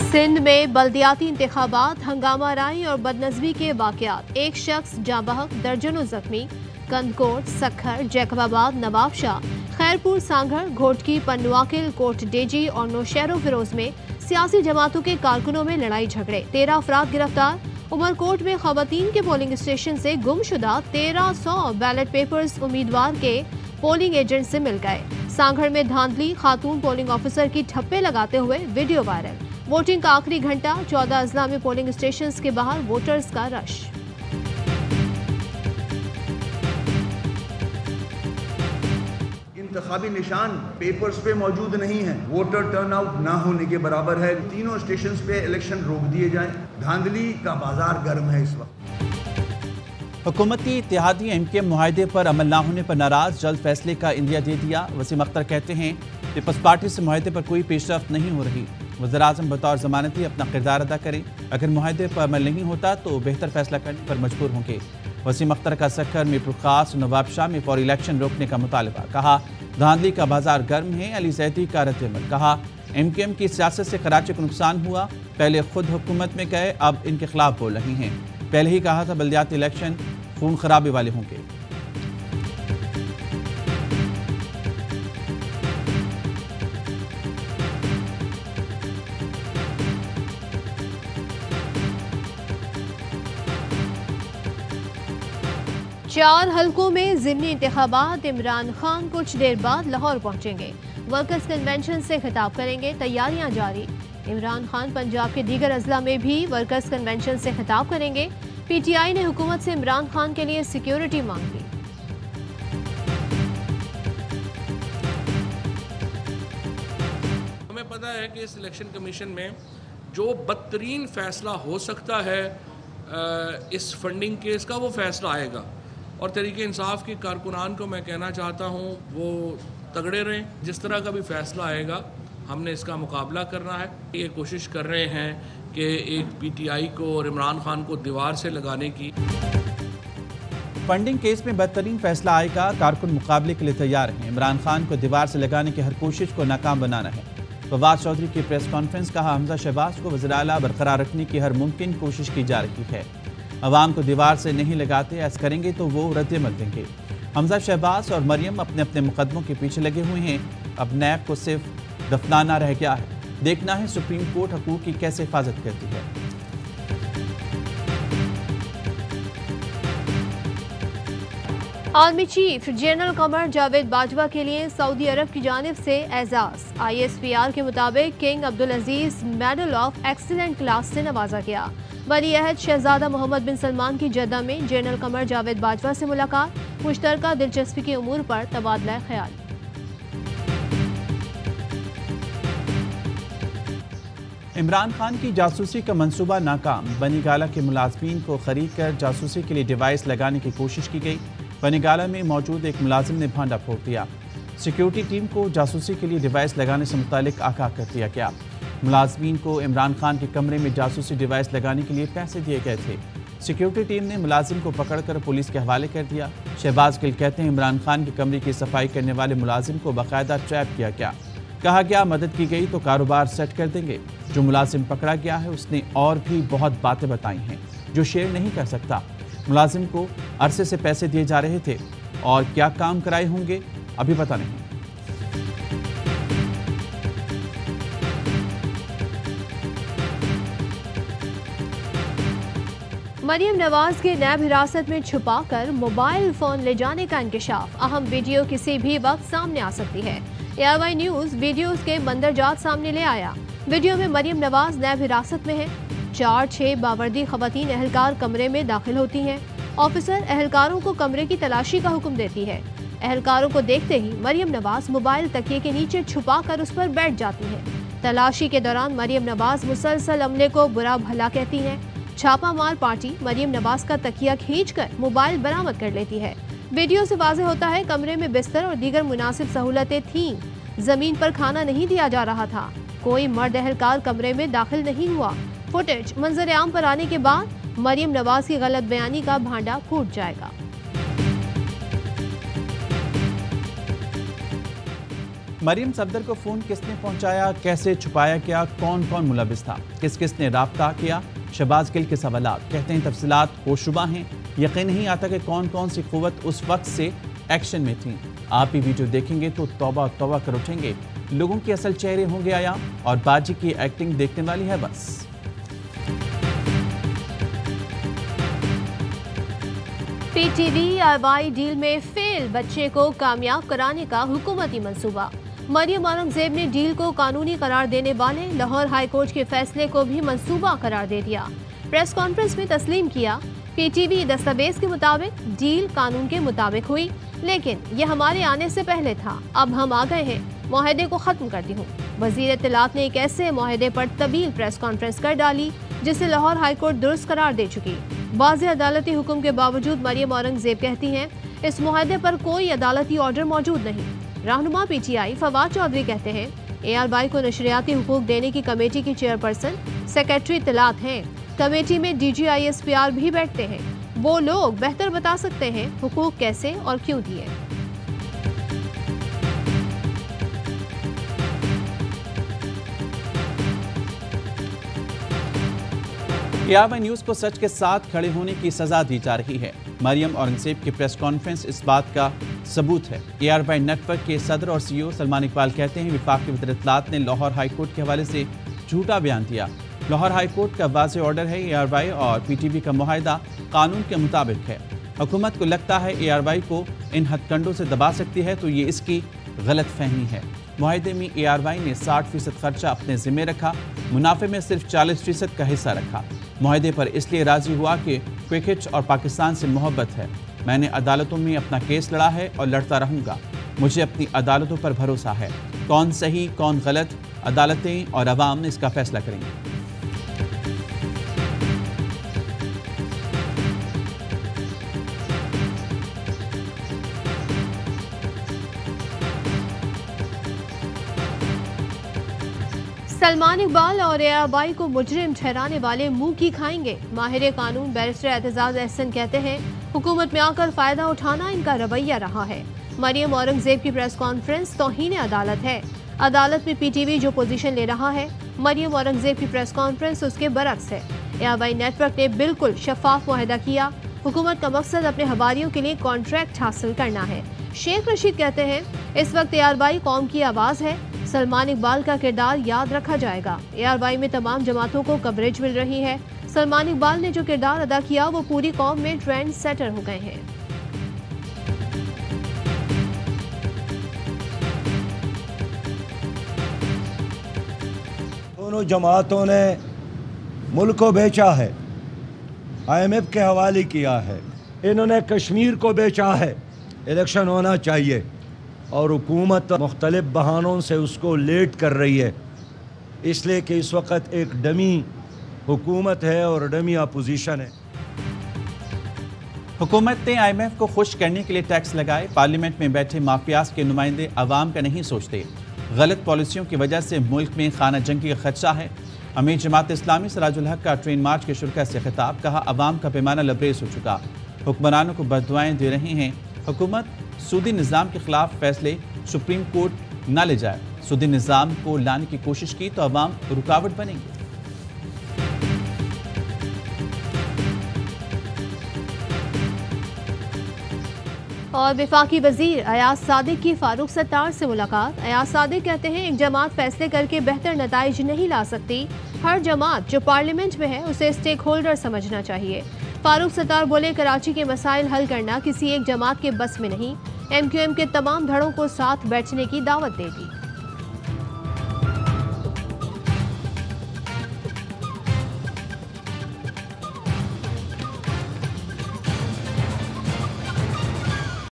सिंध में बल्दियाती इंतखाबात, हंगामा राई और बदनज़मी के वाक़यात। एक शख्स जाँ बहक, दर्जनों जख्मी। कंदकोट, सखर, जैकबाबाद, नवाबशाह, खैरपुर, सांघर, घोटकी, पन्नुआकिल, कोट डेजी और नौशहरो फिरोज में सियासी जमातों के कारकुनों में लड़ाई झगड़े। 13 अफराद गिरफ्तार। उमरकोट में खवातीन के पोलिंग स्टेशन से गुमशुदा 1300 बैलेट पेपर्स उम्मीदवार के पोलिंग एजेंट से मिल गए। सांघर में धांधली, खातून पोलिंग ऑफिसर की ठप्पे लगाते हुए वीडियो वायरल। वोटिंग का आखिरी घंटा, 14 अजला में पोलिंग स्टेशन के बाहर वोटर्स का रश। इंतखाबी निशान पेपर्स पे मौजूद नहीं है, वोटर टर्नआउट ना होने के बराबर है। तीनों स्टेशंस पे इलेक्शन रोक दिए जाएं। धांधली का बाजार गर्म है इस वक्त। हुकूमती इत्तेहादी एमकेएम मुआहदे पर अमल ना होने पर नाराज, जल्द फैसले का इंदिया दे दिया। वसीम अख्तर कहते हैं पीपल्स पार्टी से मुआहदे पर कोई पेशरफ्त नहीं हो रही। वज़ीर-ए-आज़म बतौर ज़मानती अपना किरदार अदा करें, अगर मुआहदे पर अमल नहीं होता तो बेहतर फैसला करने पर मजबूर होंगे। वसीम अख्तर का सखर, मीरपुर खास, नवाबशाह में फौरी इलेक्शन रोकने का मुतालबा। कहा धांधली का बाजार गर्म है। अली जैदी का रद्द-ए-अमल। कहा एमकेएम की सियासत से कराची को नुकसान हुआ, पहले खुद हुकूमत में गए, अब इनके खिलाफ बोल रही हैं। पहले ही कहा था बल्दियाती इलेक्शन खून खराबे वाले होंगे। चार हलकों में ज़िमनी इंतखाबात। इमरान खान कुछ देर बाद लाहौर पहुंचेंगे, वर्कर्स कन्वेंशन से खिताब करेंगे, तैयारियां जारी। इमरान खान पंजाब के दीगर अजला में भी वर्कर्स कन्वेंशन से खिताब करेंगे। पीटीआई ने हुकूमत से इमरान खान के लिए सिक्योरिटी मांगी। हमें पता है कि इस इलेक्शन कमीशन में जो बदतरीन फैसला हो सकता है इस फंडिंग केस का, वो फैसला आएगा। और तहरीक इंसाफ के कारकुनान को मैं कहना चाहता हूँ वो तगड़े रहें। जिस तरह का भी फैसला आएगा हमने इसका मुकाबला करना है। ये कोशिश कर रहे हैं कि एक पीटीआई को और इमरान खान को दीवार से लगाने की। फंडिंग केस में बेहतरीन फैसला आएगा, कारकुन मुकाबले के लिए तैयार हैं। इमरान खान को दीवार से लगाने की हर कोशिश को नाकाम बनाना है। फवाद चौधरी की प्रेस कॉन्फ्रेंस। कहा हमजा शहबाज को वज़ीर आला बरकरार रखने की हर मुमकिन कोशिश की जा रही है। अवाम को दीवार से नहीं लगाते, ऐसा करेंगे तो वो रद्द-ए-अमल देंगे। हमजा शहबाज और मरियम अपने अपने मुकदमों के पीछे लगे हुए हैं। अब नैब को सिर्फ दफनाना रह गया है। देखना है सुप्रीम कोर्ट हकूक की कैसे हिफाजत करती है। Army chief general Qamar Javed Bajwa के लिए सऊदी अरब की जानिब से एजाज। ISPR के मुताबिक king Abdul Aziz medal of excellent class से नवाजा गया। वली अहद शहजादा मोहम्मद बिन सलमान की जद्दा में जनरल कमर जावेद बाजवा से मुलाकात। मुश्तरका दिलचस्पी के उमूर पर तबादला ख्याल। इमरान खान की जासूसी का मंसूबा नाकाम। बनीगाला के मुलाजमीन को खरीद कर जासूसी के लिए डिवाइस लगाने की कोशिश की गई। बनीगाला में मौजूद एक मुलाजिम ने भांडा फोड़ दिया। सिक्योरिटी टीम को जासूसी के लिए डिवाइस लगाने से मुतालिक आगाह कर दिया गया। मुलाजमीन को इमरान खान के कमरे में जासूसी डिवाइस लगाने के लिए पैसे दिए गए थे। सिक्योरिटी टीम ने मुलाजिम को पकड़कर पुलिस के हवाले कर दिया। शहबाज गिल कहते हैं इमरान खान के कमरे की सफाई करने वाले मुलाजिम को बाकायदा ट्रैप किया गया। कहा गया मदद की गई तो कारोबार सेट कर देंगे। जो मुलाजिम पकड़ा गया है उसने और भी बहुत बातें बताई हैं जो शेयर नहीं कर सकता। मुलाजिम को अरसे से पैसे दिए जा रहे थे और क्या काम कराए होंगे अभी पता नहीं। मरियम नवाज के नैब हिरासत में छुपाकर मोबाइल फोन ले जाने का इंकशाफ। अहम वीडियो किसी भी वक्त सामने आ सकती है। ARY न्यूज वीडियोस के मंदरजात सामने ले आया। वीडियो में मरियम नवाज नैब हिरासत में है। 4-6 बावर्दी खवातीन एहलकार कमरे में दाखिल होती हैं। ऑफिसर एहलकारों को कमरे की तलाशी का हुक्म देती है। एहलकारों को देखते ही मरियम नवाज मोबाइल तकिए के नीचे छुपा कर उस पर बैठ जाती है। तलाशी के दौरान मरियम नवाज मुसलसल अमले को बुरा भला कहती हैं। छापामार पार्टी मरियम नवाज का तकिया खींचकर मोबाइल बरामद कर लेती है। वीडियो से वाज़ेह होता है कमरे में बिस्तर और दीगर मुनासिब सहूलतें थीं। जमीन पर खाना नहीं दिया जा रहा था। कोई मर्द एहलकार कमरे में दाखिल नहीं हुआ। फुटेज मंजर आम पर आने के बाद मरियम नवाज की गलत बयानी का भांडा फूट जाएगा। मरियम सफदर को फोन किसने पहुंचाया, कैसे छुपाया गया, कौन कौन मुलविस था, किस किस ने राब्ता किया, शहबाज गिल के सवालात। कहते हैं तफसीलात होशुबा हैं, यकीन नहीं आता कि कौन कौन सी कुव्वत उस वक्त से एक्शन में थी। आप ये वीडियो देखेंगे तो तौबा तौबा कर उठेंगे। लोगों के असल चेहरे होंगे आया और बाजी की एक्टिंग देखने वाली है बस। PTV-IY डील में फेल बच्चे को कामयाब कराने का हुकूमती मंसूबा। मरियम औरंगजेब ने डील को कानूनी करार देने वाले लाहौर हाई कोर्ट के फैसले को भी मंसूबा करार दे दिया। प्रेस कॉन्फ्रेंस में तस्लीम किया। PTV दस्तावेज के मुताबिक डील कानून के मुताबिक हुई, लेकिन यह हमारे आने से पहले था। अब हम आ गए हैं, मुआहदे को खत्म करती हूँ। वजीर इत्तलात ने एक ऐसे मुआहदे पर तवील प्रेस कॉन्फ्रेंस कर डाली जिसे लाहौर हाई कोर्ट दुरुस्त करार दे चुकी। वाज़ेह अदालती हुक्म के बावजूद मरियम औरंगजेब कहती हैं इस मुआहदे पर कोई अदालती ऑर्डर मौजूद नहीं। रहनुमा PTI फवाद चौधरी कहते हैं ARY को नशरियाती हुकूक देने की कमेटी की चेयरपर्सन सेक्रेटरी इत्तलात हैं। कमेटी में DG-ISPR भी बैठते हैं। वो लोग बेहतर बता सकते हैं हुकूक कैसे और क्यों दिए। ARY न्यूज़ को सच के साथ खड़े होने की सजा दी जा रही है। मरियम औरंगजेब की प्रेस कॉन्फ्रेंस इस बात का सबूत है। ARY नेटवर्क के सदर और CEO सलमान इकबाल कहते हैं वफाकी वज़ीर इत्तलात ने लाहौर हाई कोर्ट के हवाले से झूठा बयान दिया। लाहौर हाई कोर्ट का वाज़ेह ऑर्डर है ARY और PTV का मुआहदा कानून के मुताबिक है। हुकूमत को लगता है ARY को इन हथकंडों से दबा सकती है तो ये इसकी गलत फहमी है। मुआहदे में ARY ने 60% खर्चा अपने जिम्मे रखा, मुनाफे में सिर्फ 40% का हिस्सा रखा। मुआहदे पर इसलिए राजी हुआ कि क्रिकेट और पाकिस्तान से मोहब्बत है। मैंने अदालतों में अपना केस लड़ा है और लड़ता रहूँगा। मुझे अपनी अदालतों पर भरोसा है। कौन सही कौन गलत, अदालतें और अवाम इसका फैसला करेंगे। सलमान इकबाल और ARY को मुजरिम ठहराने वाले मुंह की खाएंगे। माहिर कानून बैरिस्टर एतजाज अहसन कहते हैं हुकूमत में आकर फायदा उठाना इनका रवैया रहा है। मरियम औरंगजेब की प्रेस कॉन्फ्रेंस तौहीन अदालत है। अदालत में PTV जो पोजीशन ले रहा है, मरियम औरंगजेब की प्रेस कॉन्फ्रेंस उसके बरक्स है। ARY नेटवर्क ने बिल्कुल शफाफ मुआहदा किया। हुकूमत का मकसद अपने हवारियों के लिए कॉन्ट्रैक्ट हासिल करना है। शेख रशीद कहते हैं इस वक्त ARY कौम की आवाज़ है। सलमान इकबाल का किरदार याद रखा जाएगा। ARY में तमाम जमातों को कवरेज मिल रही है। सलमान इकबाल ने जो किरदार अदा किया वो पूरी कौम में ट्रेंड सेटर हो गए हैं। दोनों जमातों ने मुल्क को बेचा है, IMF के हवाले किया है, इन्होंने कश्मीर को बेचा है। इलेक्शन होना चाहिए और हुकूमत मुख्तलिफ बहानों से उसको लेट कर रही है, इसलिए कि इस वक्त एक डमी हुकूमत है और डमी अपोजिशन है। हुकूमत ने IMF को खुश करने के लिए टैक्स लगाए। पार्लियामेंट में बैठे माफियाज के नुमाइंदे अवाम का नहीं सोचते। गलत पॉलिसियों की वजह से मुल्क में खाना जंगी का खदशा है। अमीर जमात इस्लामी सिराजुल हक का ट्रेन मार्च के शुरा से खिताब, कहा अवाम का पैमाना लबरेज हो चुका, हुक्मरानों को बददुआएं दे रही हैं। हुकूमत सूदी निज़ाम के खिलाफ फैसले सुप्रीम कोर्ट न ले जाए। सूदी निज़ाम को लाने की कोशिश की तो अवाम रुकावट बनेंगे। और वफाकी वजीर अयाज सादिक की फारूक सत्तार से मुलाकात। अयाज सादिक कहते हैं एक जमात फैसले करके बेहतर नताइज नहीं ला सकती। हर जमात जो पार्लियामेंट में है उसे स्टेक होल्डर समझना चाहिए। फारूक सत्तार बोले कराची के मसाइल हल करना किसी एक जमात के बस में नहीं। MQM के तमाम धड़ों को साथ बैठने की दावत दे दी।